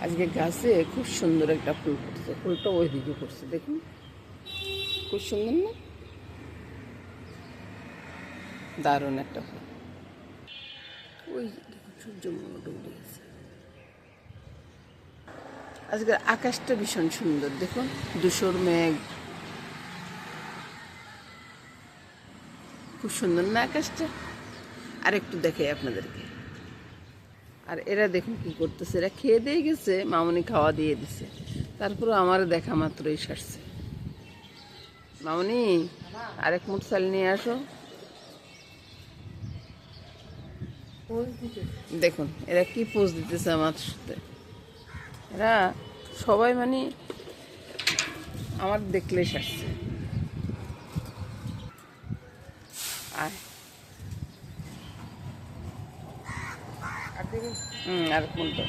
আজকে গাছে খুব সুন্দর একটা ফুল ফুটছে, ফুলটা ওই দিকে ফুটছে, দেখুন খুব সুন্দর না? দারুণ একটা ফুল। ওই দেখুন সূর্য ডুবে গেছে। আজকে আকাশটা ভীষণ সুন্দর, দেখুন ধূসর মেঘ, খুব সুন্দর না আকাশটা? আর একটু দেখাই আপনাদেরকে। আর এরা দেখুন কি করতেছে, এরা খেয়ে দিয়ে গেছে, মামনি খাওয়া দিয়ে দিছে, তারপরে আমার দেখা মাত্রই সারছে। মামনি আরেক মুঠ চাল নিয়ে আসো। দেখুন এরা কি পোজ দিতেছে আমার সাথে। এরা সবাই মানে আমার দেখলেই সারছে। আর আরেক মুঠ দাও।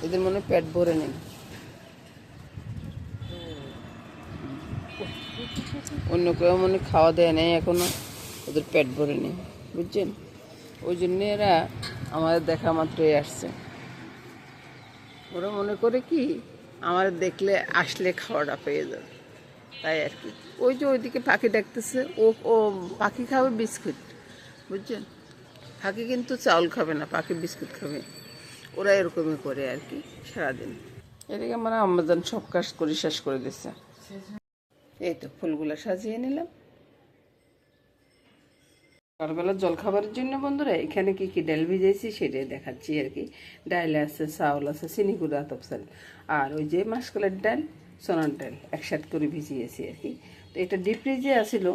এদের মনে পেট ভরে নেই, অন্য কেউ মনে খাওয়া দেয় নেই এখনো, ওদের পেট ভরে নেই, বুঝছেন? ওই জন্য এরা আমাদের দেখা মাত্রই আসছে। ওরা মনে করে কি আমার দেখলে আসলে খাওয়াটা পেয়ে যাবে, তাই আর কি। ওই যে ওইদিকে পাখি ডাকতেছে, ও ও পাখি খাবে বিস্কুট, বুঝছেন? পাখি কিন্তু চাউল খাবে না, পাখি বিস্কুট খাবে। ওরা এরকমই করে আর কি সারাদিন। এদিকে আমার আম্মাজান সব কাজ করে শেষ করে দিচ্ছে। এই তো ফুলগুলো সাজিয়ে নিলাম। সকালবেলা জলখাবারের জন্য বন্ধুরা এখানে কি কি ডাল ভিজেছি সেটাই দেখাচ্ছি আর কি। ডাল আছে, চাউল আছে, চিনি গুঁড়া, আতপ চাল, আর ওই যে মাসকলার ডাল, সোনার ডাল একসাথে করে ভিজিয়েছি আর কি। তো এটা ডিপ ফ্রিজে আসিল,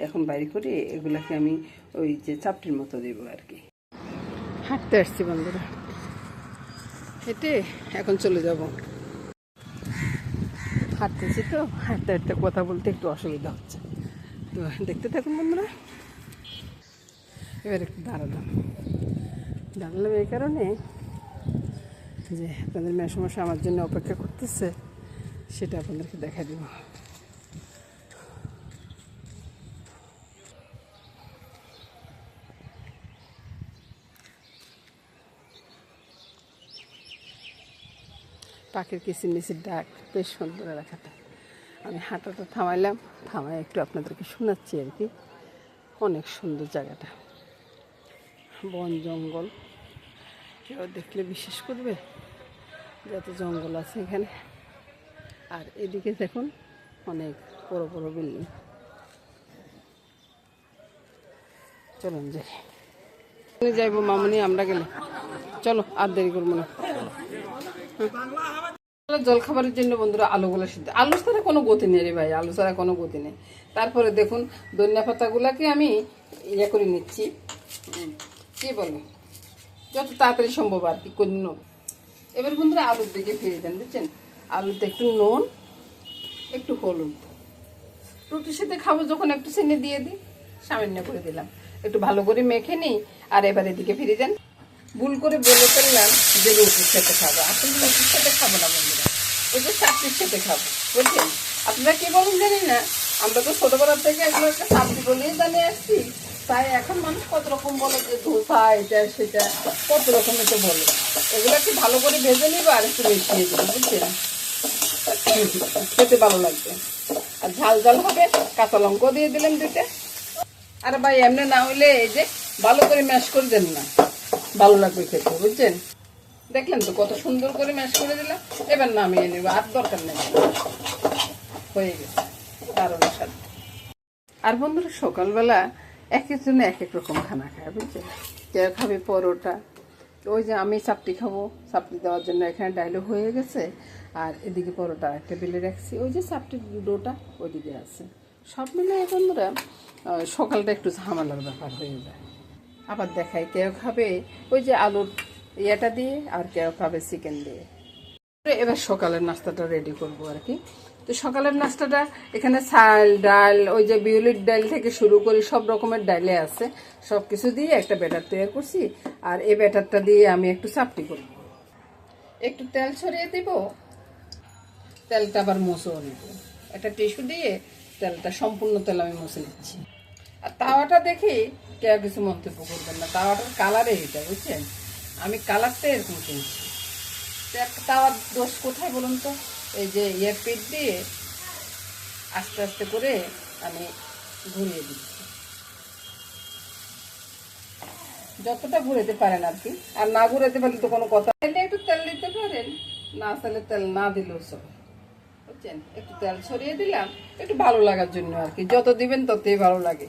এখন বাইরে করে এগুলাকে আমি ওই যে চাপটির মতো দেবো আর কি। হাঁটতে আসছি বন্ধুরা, হেঁটে এখন চলে যাব। হাঁটতেছি তো, হাঁটতে হাঁটতে কথা বলতে একটু অসুবিধা হচ্ছে, তো দেখতে থাকুন বন্ধুরা। এবার একটু দাঁড়ালাম এই কারণে যে আপনাদের মেসমশা আমার জন্য অপেক্ষা করতেছে, সেটা আপনাদেরকে দেখা দিব। পাখির কিচিরমিচির ডাক বেশ সুন্দর এলাকাটা। আমি হাঁটাটা থামাইলাম, থামাই একটু আপনাদেরকে শোনাচ্ছি আর কি। অনেক সুন্দর জায়গাটা, বন জঙ্গল, কেউ দেখলে বিশ্বাস করবে যত জঙ্গল আছে এখানে। আর এদিকে দেখুন অনেক বড় বড় বিল্ডিং। চলুন যাই, যাইবো মামনি আমরা গেলে, চলো আর দেরি করবো না। জলখাবারের জন্য বন্ধুরা আলুগুলো সিদ্ধ, আলু ছাড়া কোনো গতি নেই রে ভাই, আলু ছাড়া কোনো গতি নেই। তারপরে দেখুন ধনিয়া পাতাগুলাকে আমি ইয়ে করে নিচ্ছি, কি বলে, যত তাড়াতাড়ি সম্ভব আর কি করে নেব। এবার বন্ধুরা আলুর দিকে ফিরে যান, বুঝছেন? আলুতে একটু নুন, একটু হলুদ, রুটির সাথে খাবো যখন একটু চিনি দিয়ে দিই, সামান্য করে দিলাম, একটু ভালো করে মেখে নিই। আর এবার এদিকে ফিরে যান। ভুল করে বলে ফেললাম যে রুটির সাথে খাবো, আসলে রুটির সাথে খাবো না বন্ধুরা, ওই যে চাকরির সাথে খাবো, বুঝছেন? আপনারা কি বলুন জানি না, আমরা তো ছোটবেলা থেকে এগুলো একটা চাকরি বলেই জানিয়ে আসছি, তাই এখন মানুষ কত রকম বলে যে ধোসা এটা সেটা, কত রকমের তো বলে। এগুলো একটু ভালো করে ভেজে নিবো আর একটু মিশিয়ে দেবো, বুঝছেন? খেতে ভালো লাগবে। আর ঝাল ঝাল হবে, কাঁচা লঙ্কা দিয়ে দিলাম দুইটা। আরে ভাই এমনি না হইলে এই যে ভালো করে ম্যাশ করে দেন না, ভালো লাগবে খেতে, বুঝছেন? দেখলেন তো কত সুন্দর করে ম্যাশ করে দিলাম। এবার নামিয়ে নেব, আর দরকার নেই, হয়ে গেছে দারুণ স্বাদ। আর বন্ধুরা সকালবেলা এক একজনে এক এক রকম খানা খায়, বুঝছেন? কেউ খাবে পরোটা, ওই যে আমি চাপটি খাবো, চাপটি দেওয়ার জন্য এখানে ডাইলও হয়ে গেছে, আর এদিকে পরোটা একটা বেলে রাখছি, ওই যে চাপটির ডোটা ওইদিকে আছে। সব মিলে বন্ধুরা সকালটা একটু ঝামেলার ব্যাপার হয়ে যায়। আবার দেখাই কেউ খাবে ওই যে আলুর ইয়েটা দিয়ে, আর কেউ খাবে চিকেন দিয়ে। এবার সকালের নাস্তাটা রেডি করবো আর কি। তো সকালের নাস্তাটা এখানে চাল ডাল, ওই যে বিউলির ডাল থেকে শুরু করি সব রকমের ডালে আছে, সব কিছু দিয়ে একটা ব্যাটার তৈরি করছি। আর এই ব্যাটারটা দিয়ে আমি একটু চাপটি করব, একটু তেল ছড়িয়ে দিব, তেলটা আবার মুছেও নিব, একটা টিস্যু দিয়ে তেলটা সম্পূর্ণ তেল আমি মুছে নিচ্ছি। আর তাওয়াটা দেখি কেউ কিছু মন্তব্য করবেন না, তাওয়াটার কালারে এটা, বুঝছেন? আমি কালারটা এরকম কিনছি, একটা তাওয়ার দোষ কোথায় বলুন তো, এই যে ইয়ের পিঠ দিয়ে আস্তে আস্তে করে আমি ঘুরিয়ে দিচ্ছি, যতটা ঘুরাতে পারেন আর কি। আর না ঘুরাতে পারলে তো কোনো কথা, একটু তেল দিতে পারেন, না আসলে তেল না দিলেও সব, বুঝছেন। একটু তেল ছড়িয়ে দিলাম একটু ভালো লাগার জন্য আর কি, যত দিবেন ততই ভালো লাগে।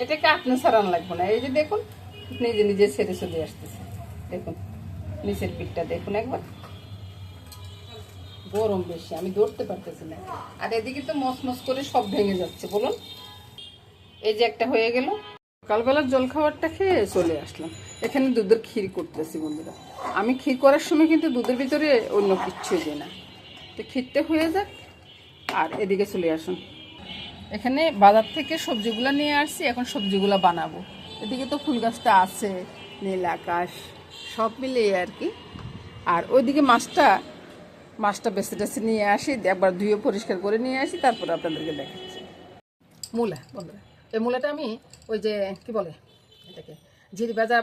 এটাকে আপনি ছাড়ান লাগবে না, এই যে দেখুন নিজে নিজে ছেড়ে চলে আসতেছে, দেখুন নিচের পিঠটা দেখুন একবার। গরম বেশি, আমি ধরতে পারতেছি না। আর এদিকে তো মসমস করে সব ভেঙে যাচ্ছে বলুন। এই যে একটা হয়ে গেল। সকালবেলার জল খাবারটা খেয়ে চলে আসলাম, এখানে দুধের ক্ষীর করতেছি বন্ধুরা। আমি ক্ষীর করার সময় কিন্তু দুধের ভিতরে অন্য কিচ্ছুই দিই না। তো ক্ষীরটা হয়ে যাক, আর এদিকে চলে আসুন। এখানে বাজার থেকে সবজিগুলো নিয়ে আসছি, এখন সবজিগুলো বানাবো। এদিকে তো ফুল গাছটা আছে, নীল আকাশ সব মিলিয়ে আর কি। আর ওইদিকে মাছটা বেছে টেছে নিয়ে আসি, একবার ধুয়ে পরিষ্কার করে নিয়ে আসি, তারপরে আপনাদেরকে দেখাচ্ছি। মূলা বন্ধুরা, এই মূলাটা আমি ওই যে কি বলে এটাকে জিরি ভাজা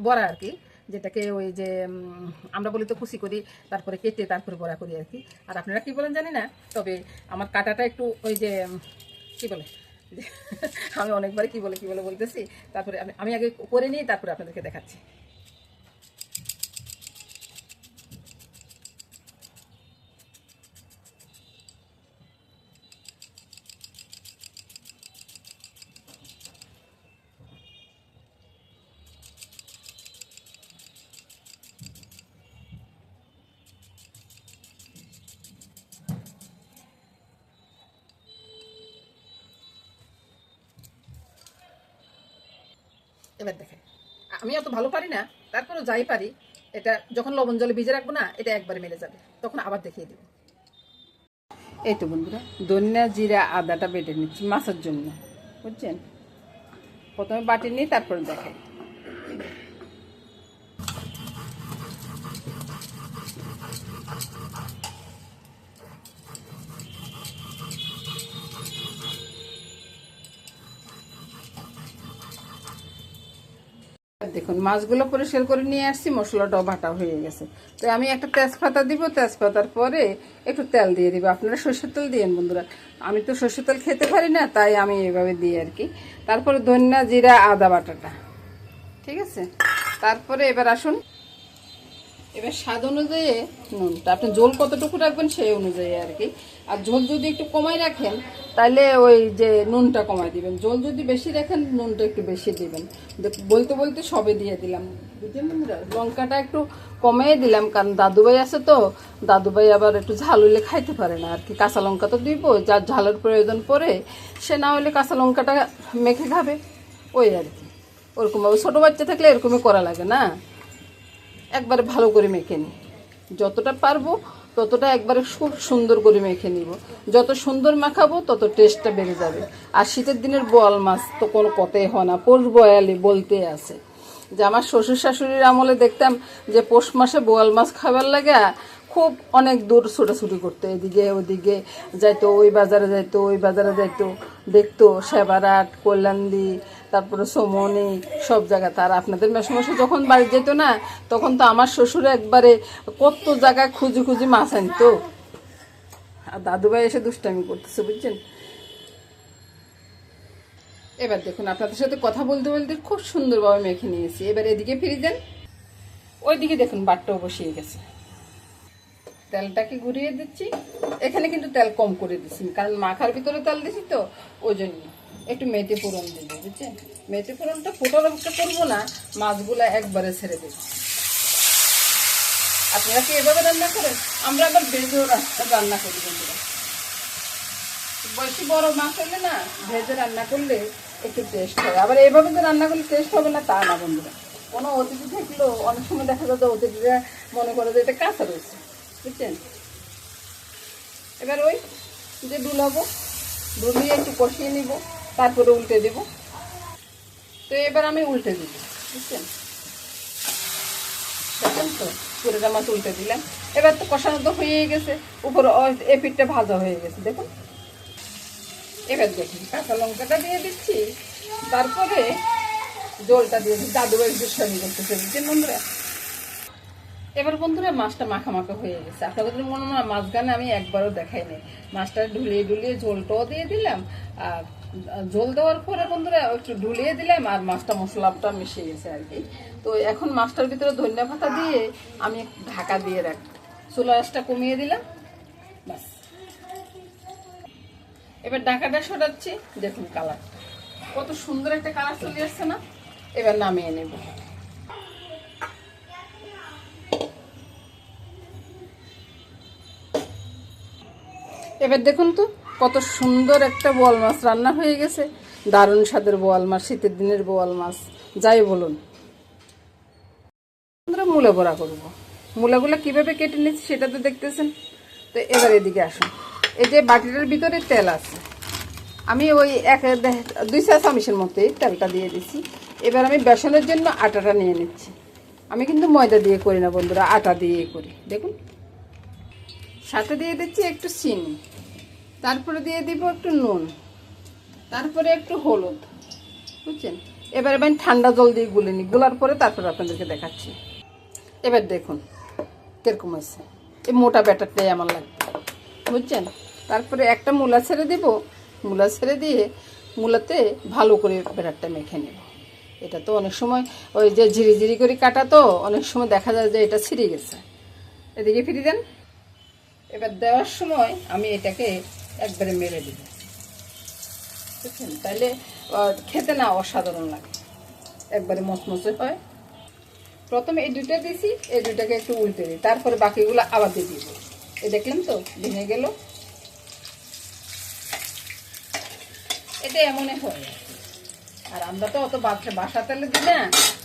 বড়া আর কি, যেটাকে ওই যে আমরা বলি তো কুচি করি, তারপরে কেটে তারপরে বড়া করি আর কি। আর আপনারা কি বলেন জানি না, তবে আমার কাটাটা একটু ওই যে কি বলে আমি অনেকবার কি বলে বলতেছি। তারপরে আমি আগে করে নিই, তারপরে আপনাদেরকে দেখাচ্ছি। এবার দেখেন, আমি অত ভালো পারি না, তারপরে যাই পারি, এটা যখন লবণ জলে ভিজে রাখবো না, এটা একবারে মেলে যাবে, তখন আবার দেখিয়ে দেবো। এই তো বন্ধুরা, ধনিয়া জিরা আদাটা বেটে নিচ্ছি মাছের জন্য, বুঝছেন। প্রথমে বাটি নিই, তারপরে দেখাই। দেখুন মাছগুলো পরিষ্কার করে নিয়ে আসছি, মশলাটাও বাটা হয়ে গেছে। তো আমি একটা তেজপাতা দিব, তেজপাতার পরে একটু তেল দিয়ে দিব। আপনারা সরষের তেল দিয়েন বন্ধুরা, আমি তো সরষের তেল খেতে পারি না, তাই আমি এভাবে দিই আর কি। তারপরে ধনিয়া জিরা আদা বাটাটা, ঠিক আছে। তারপরে এবার আসুন, এবার স্বাদ অনুযায়ী নুনটা, আপনি ঝোল কতটুকু রাখবেন সেই অনুযায়ী আর কি। আর ঝোল যদি একটু কমাই রাখেন তাহলে ওই যে নুনটা কমাই দিবেন, ঝোল যদি বেশি রাখেন নুনটা একটু বেশি দিবেন। বলতে বলতে সবে দিয়ে দিলাম, বুঝলেন বন্ধুরা। লঙ্কাটা একটু কমিয়ে দিলাম, কারণ দাদুভাই আছে তো, দাদুভাই আবার একটু ঝাল হইলে খাইতে পারে না আর কি। কাঁচা লঙ্কা তো দিব, যার ঝালের প্রয়োজন পড়ে সে না হলে কাঁচা লঙ্কাটা মেখে খাবে, ওই আর কি। ওরকমভাবে ছোটো বাচ্চা থাকলে এরকমই করা লাগে না, একবারে ভালো করে মেখে নিই, যতটা পারবো ততটা একবারে খুব সুন্দর করে মেখে নিব। যত সুন্দর মাখাবো তত টেস্টটা বেড়ে যাবে। আর শীতের দিনের বোয়াল মাছ তো কোনো কথাই হয় না, পোষ বয়ালি বলতে আছে। যে আমার শ্বশুর শাশুড়ির আমলে দেখতাম যে পৌষ মাসে বোয়াল মাছ খাবার লাগে খুব অনেক দূর ছোটাছুটি করতো, এদিকে ওদিকে যাইতো, ওই বাজারে যাইতো ওই বাজারে যাইতো, দেখতো সেবারাট কল্যাণদি তারপরে সোমনি সব জায়গা। তার আপনাদের মেসমশাই যখন বাড়ি যেত না, তখন তো আমার শ্বশুর একবারে কত জায়গায় খুঁজি খুঁজি মাছ আনতো, আর দাদুভাই এসে দুষ্টামি করতেছে, বুঝছেন। এবার দেখুন আপনাদের সাথে কথা বলতে বলতে খুব সুন্দরভাবে মেখে নিয়েছি। এবার এদিকে ফিরে যান, ওইদিকে দেখুন বাটটাও বসিয়ে গেছে। তেলটাকে ঘুরিয়ে দিচ্ছি, এখানে কিন্তু তেল কম করে দিচ্ছি, কারণ মাখার ভিতরে তেল দিচ্ছি তো, ওই জন্য একটু মেথি ফোড়ন দেবো, বুঝছেন। মেথি ফোড়নটা ফোটার অপেক্ষা করবো না, মাছগুলো একবারে ছেড়ে দেবো। আপনারা কি এভাবে রান্না করেন? আমরা আবার ভেজেও রান্না করি বন্ধুরা। বেশি বড় মাছ হলে না ভেজে রান্না করলে একটু টেস্ট হয়, আবার এইভাবে তো রান্না করলে টেস্ট হবে না তা না বন্ধুরা। কোনো অতিথি থাকলেও অনেক সময় দেখা যায় যে অতিথিরা মনে করে যে এটা কাঁচা রয়েছে, বুঝছেন। এবার ওই যে ডুলাবো, ডুলিয়ে একটু কষিয়ে নিব, তারপরে উল্টে দেব। তো এবার আমি উল্টে দিব, বুঝছেন। দেখেন তো পুরোটা মাছ উল্টে দিলাম। এবার তো কষানো তো হয়েই গেছে, উপরে এ পিঠটা ভাজা হয়ে গেছে দেখুন। এবার দেখুন কাঁচা লঙ্কাটা দিয়ে দিচ্ছি, তারপরে জলটা দিয়ে দিচ্ছি। দাদুভাই দুষ্টামি করতেছে, বুঝছেন বন্ধুরা। এবার বন্ধুরা মাছটা মাখা মাখা হয়ে গেছে। আপনাদের মনে হয় মাছখানে আমি একবারও দেখাইনি। মাছটা ঢুলিয়ে ঢুলিয়ে ঝোলটাও দিয়ে দিলাম, আর ঝোল দেওয়ার পরে বন্ধুরা একটু ঢুলিয়ে দিলাম, আর মাছটা মশলাটা মিশিয়ে গেছে আর কি। তো এখন মাছটার ভিতরে ধনিয়া পাতা দিয়ে আমি ঢাকা দিয়ে রাখবো। চুলা আঁচটা কমিয়ে দিলাম, বাস। এবার ঢাকাটা সরাচ্ছি, দেখুন কালারটা কত সুন্দর একটা কালার চলে আসছে না। এবার নামিয়ে নেব। এবার দেখুন তো কত সুন্দর একটা বোয়াল মাছ রান্না হয়ে গেছে। দারুণ স্বাদের বোয়াল মাছ, শীতের দিনের বোয়াল মাছ যাই বলুন। আমরা মূলা বড়া করবো। মূলাগুলো কিভাবে কেটে নিচ্ছি সেটা তো দেখতেছেন। তো এবার এদিকে আসুন, এই যে বাটিটার ভিতরে তেল আছে, আমি ওই 2 চা চামচের মতোই তেলটা দিয়ে দিচ্ছি। এবার আমি বেসনের জন্য আটাটা নিয়ে নিচ্ছি। আমি কিন্তু ময়দা দিয়ে করি না বন্ধুরা, আটা দিয়ে করি। দেখুন, সাথে দিয়ে দিচ্ছি একটু চিনি, তারপরে দিয়ে দিব একটু নুন, তারপরে একটু হলুদ, বুঝছেন। এবার আমি ঠান্ডা জল দিয়ে গুলে নিই, গুলার পরে তারপরে আপনাদেরকে দেখাচ্ছি। এবার দেখুন কিরকম হয়েছে। এই মোটা ব্যাটারটাই আমার লাগবে, বুঝছেন। তারপরে একটা মূলা ছেড়ে দিব, মূলা ছেড়ে দিয়ে মূলাতে ভালো করে ব্যাটারটা মেখে নেব। এটা তো অনেক সময় ওই যে ঝিরি ঝিরি করে কাটা, তো অনেক সময় দেখা যায় যে এটা ছিঁড়ে গেছে। এদিকে ফিরে দেন। এবার দেওয়ার সময় আমি এটাকে একবারে মেরে দিব, বুঝছেন। তাহলে খেতে না অসাধারণ লাগে, একবারে মচমচে হয়। প্রথমে এই দুইটা দিছি, এই দুইটাকে একটু উল্টে দিই, তারপরে বাকিগুলো আবার দিয়ে দিব। এই দেখলেন তো ভেঙে গেল। এটা এমনই হয়। আর আমরা তো অত বাসা তেলে দিই না,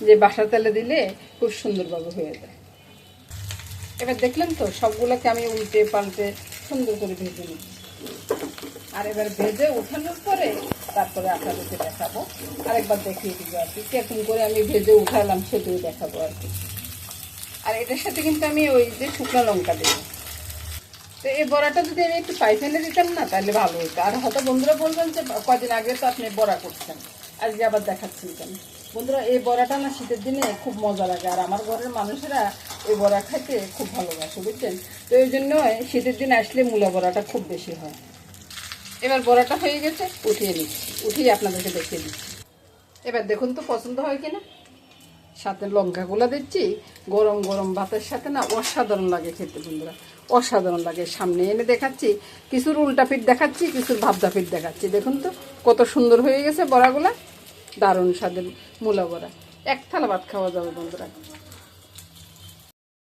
যে বাসা তেলে দিলে খুব সুন্দরভাবে হয়ে যায়। এবার দেখলেন তো সবগুলোকে আমি উল্টে পাল্টে সুন্দর করে ভেজে নিচ্ছি। আর এবার ভেজে উঠানোর পরে তারপরে আপনাদেরকে দেখাবো, আরেকবার দেখিয়ে দিব আর কি কিরকম করে আমি ভেজে উঠালাম, সেটাই দেখাবো আর কি। আর এটার সাথে কিন্তু আমি ওই যে শুকনো লঙ্কা দেবো। তো এই বড়াটা যদি আমি একটু পাইফেনে দিতাম না, তাহলে ভালো হতো। আর হয়তো বন্ধুরা বলবেন যে কদিন আগে তো আপনি বড়া করছেন, আজকে আবার দেখাচ্ছেন কেন। বন্ধুরা এই বড়াটা না শীতের দিনে খুব মজা লাগে, আর আমার ঘরের মানুষেরা এই বড়া খেতে খুব ভালোবাসে, বুঝছেন। তো এই জন্য শীতের দিন আসলে মূলা বড়াটা খুব বেশি হয়। এবার বড়াটা হয়ে গেছে, উঠিয়ে নিচ্ছি, উঠিয়ে আপনাদেরকে দেখিয়ে দিচ্ছি। এবার দেখুন তো পছন্দ হয় কিনা। সাথে লঙ্কাগুলো দিচ্ছি, গরম গরম ভাতের সাথে না অসাধারণ লাগে খেতে বন্ধুরা, অসাধারণ লাগে। সামনে এনে দেখাচ্ছি, কিছুর উল্টা পিঠ দেখাচ্ছি, কিছুর ভাবদা পিঠ দেখাচ্ছি। দেখুন তো কত সুন্দর হয়ে গেছে বড়াগুলা, দারুণ স্বাদের মূলা বড়া। এক থালা ভাত খাওয়া যাবে বন্ধুরা।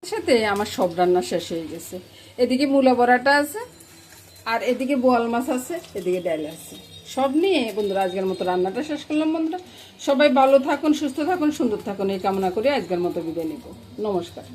সাথে আমার সব রান্না শেষ হয়ে গেছে। এদিকে মূলা বড়াটা আছে, আর এদিকে বোয়াল মাছ আছে, এদিকে ডাল আছে। সব নিয়ে বন্ধুরা আজকের মতো রান্নাটা শেষ করলাম বন্ধুরা। সবাই ভালো থাকুন, সুস্থ থাকুন, সুন্দর থাকুন, এই কামনা করে আজকের মতো বিদায় নেব। নমস্কার।